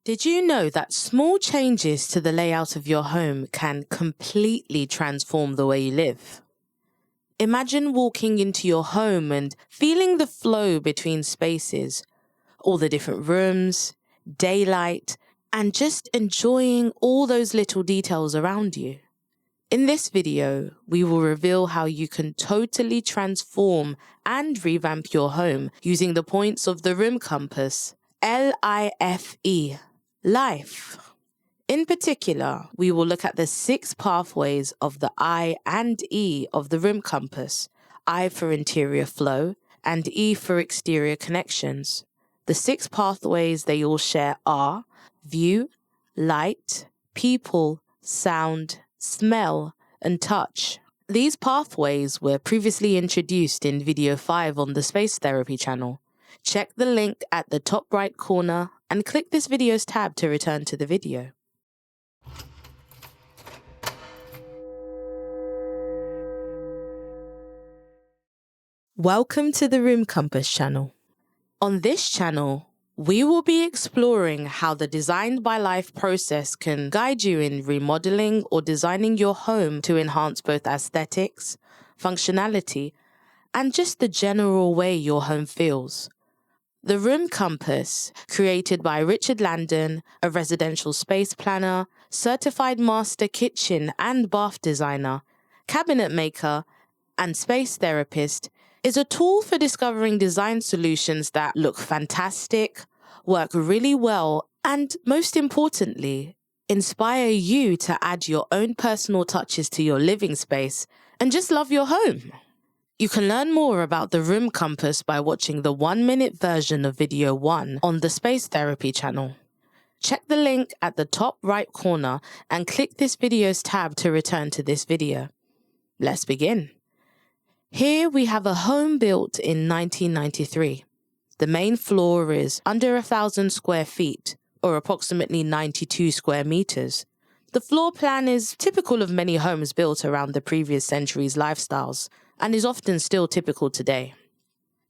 Did you know that small changes to the layout of your home can completely transform the way you live? Imagine walking into your home and feeling the flow between spaces, all the different rooms, daylight, and just enjoying all those little details around you. In this video, we will reveal how you can totally transform and revamp your home using the points of the room compass, LIFE. Life. In particular, we will look at the 6 pathways of the I and E of the room compass, I for interior flow and E for exterior connections. The 6 pathways they all share are view, light, people, sound, smell, and touch. These pathways were previously introduced in video 5 on the Space Therapy channel. Check the link at the top right corner and click this video's tab to return to the video. Welcome to the Room Compass channel. On this channel, we will be exploring how the Designed by Life process can guide you in remodeling or designing your home to enhance both aesthetics, functionality, and just the general way your home feels. The Room Compass, created by Richard Landon, a residential space planner, certified master kitchen and bath designer, cabinet maker, and space therapist, is a tool for discovering design solutions that look fantastic, work really well, and most importantly, inspire you to add your own personal touches to your living space and just love your home. You can learn more about the Room Compass by watching the 1-minute version of video 1 on the Space Therapy channel. Check the link at the top right corner and click this video's tab to return to this video. Let's begin. Here we have a home built in 1993. The main floor is under 1,000 square feet, or approximately 92 square meters. The floor plan is typical of many homes built around the previous century's lifestyles, and is often still typical today.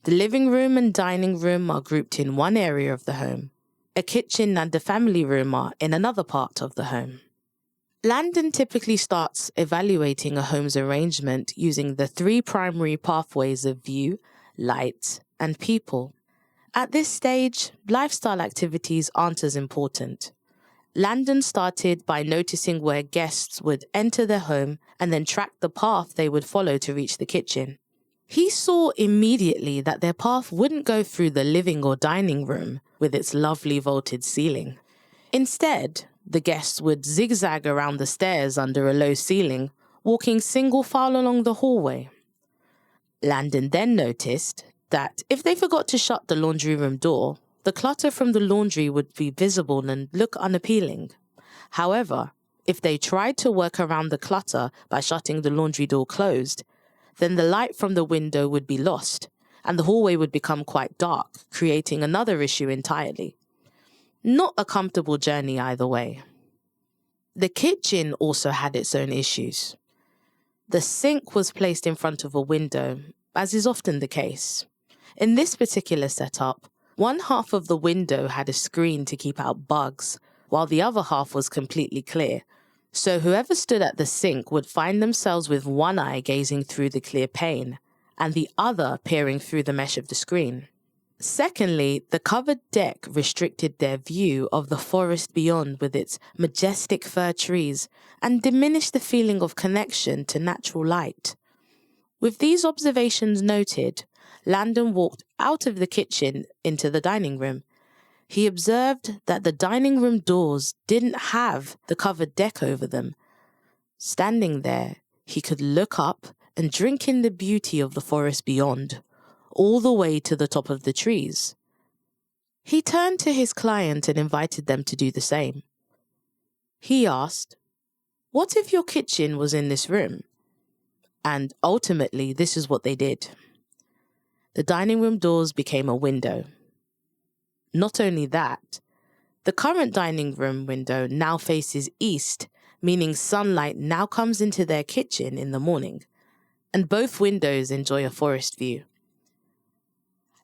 The living room and dining room are grouped in one area of the home. A kitchen and a family room are in another part of the home. Landon typically starts evaluating a home's arrangement using the 3 primary pathways of view, light, and people. At this stage, lifestyle activities aren't as important. Landon started by noticing where guests would enter their home and then track the path they would follow to reach the kitchen. He saw immediately that their path wouldn't go through the living or dining room with its lovely vaulted ceiling. Instead, the guests would zigzag around the stairs under a low ceiling, walking single file along the hallway. Landon then noticed that if they forgot to shut the laundry room door, the clutter from the laundry would be visible and look unappealing. However, if they tried to work around the clutter by shutting the laundry door closed, then the light from the window would be lost, and the hallway would become quite dark, creating another issue entirely. Not a comfortable journey either way. The kitchen also had its own issues. The sink was placed in front of a window, as is often the case. In this particular setup, one half of the window had a screen to keep out bugs, while the other half was completely clear. So whoever stood at the sink would find themselves with one eye gazing through the clear pane, and the other peering through the mesh of the screen. Secondly, the covered deck restricted their view of the forest beyond with its majestic fir trees and diminished the feeling of connection to natural light. With these observations noted, Landon walked out of the kitchen into the dining room. He observed that the dining room doors didn't have the covered deck over them. Standing there, he could look up and drink in the beauty of the forest beyond, all the way to the top of the trees. He turned to his client and invited them to do the same. He asked, "What if your kitchen was in this room?" And ultimately, this is what they did. The dining room doors became a window. Not only that, the current dining room window now faces east, meaning sunlight now comes into their kitchen in the morning, and both windows enjoy a forest view.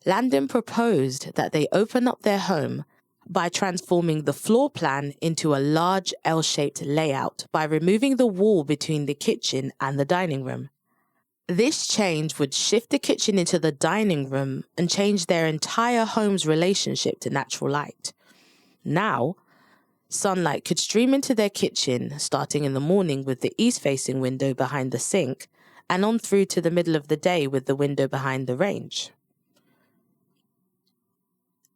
Landon proposed that they open up their home by transforming the floor plan into a large L-shaped layout by removing the wall between the kitchen and the dining room. This change would shift the kitchen into the dining room and change their entire home's relationship to natural light. Now, sunlight could stream into their kitchen, starting in the morning with the east-facing window behind the sink, and on through to the middle of the day with the window behind the range.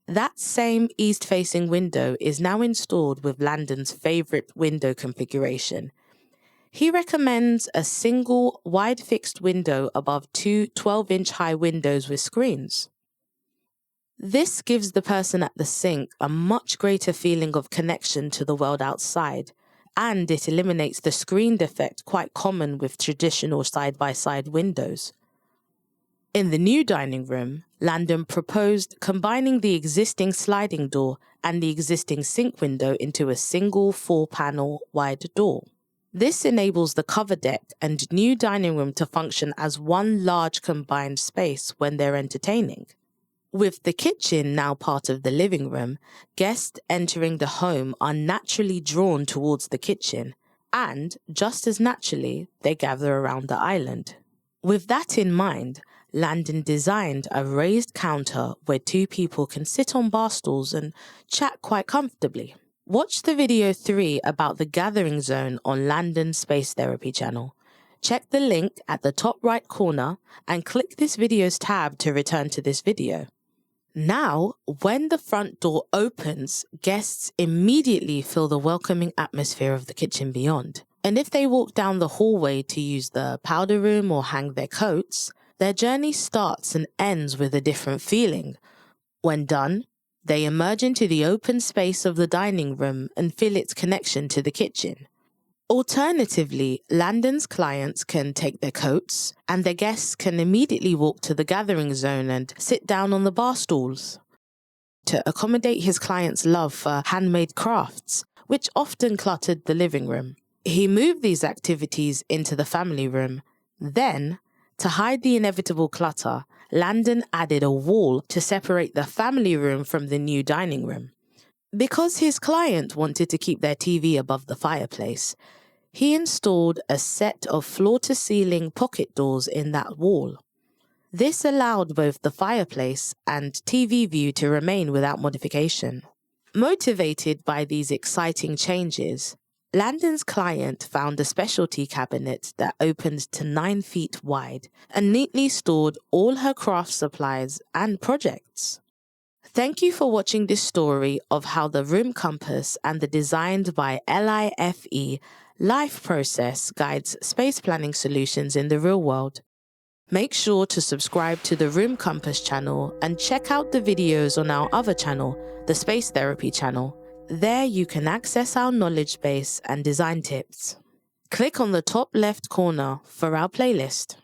That same east-facing window is now installed with Landon's favorite window configuration. He recommends a single wide fixed window above two 12-inch high windows with screens. This gives the person at the sink a much greater feeling of connection to the world outside, and it eliminates the screened effect quite common with traditional side-by-side windows. In the new dining room, Landon proposed combining the existing sliding door and the existing sink window into a single 4-panel wide door. This enables the cover deck and new dining room to function as one large combined space when they're entertaining. With the kitchen now part of the living room, guests entering the home are naturally drawn towards the kitchen, and just as naturally, they gather around the island. With that in mind, Landon designed a raised counter where two people can sit on bar stools and chat quite comfortably. Watch the video 3 about the gathering zone on Landon's Space Therapy channel. Check the link at the top right corner and click this video's tab to return to this video. Now, when the front door opens, guests immediately feel the welcoming atmosphere of the kitchen beyond. And if they walk down the hallway to use the powder room or hang their coats, their journey starts and ends with a different feeling. When done, they emerge into the open space of the dining room and feel its connection to the kitchen. Alternatively, Landon's clients can take their coats, and their guests can immediately walk to the gathering zone and sit down on the bar stools. To accommodate his clients' love for handmade crafts, which often cluttered the living room, he moved these activities into the family room. Then, to hide the inevitable clutter, Landon added a wall to separate the family room from the new dining room. Because his client wanted to keep their TV above the fireplace, he installed a set of floor-to-ceiling pocket doors in that wall. This allowed both the fireplace and TV view to remain without modification. Motivated by these exciting changes, Landon's client found a specialty cabinet that opened to 9 feet wide and neatly stored all her craft supplies and projects. Thank you for watching this story of how the Room Compass and the Designed by LIFE Life process guides space planning solutions in the real world. Make sure to subscribe to the Room Compass channel and check out the videos on our other channel, the Space Therapy channel. There you can access our knowledge base and design tips. Click on the top left corner for our playlist.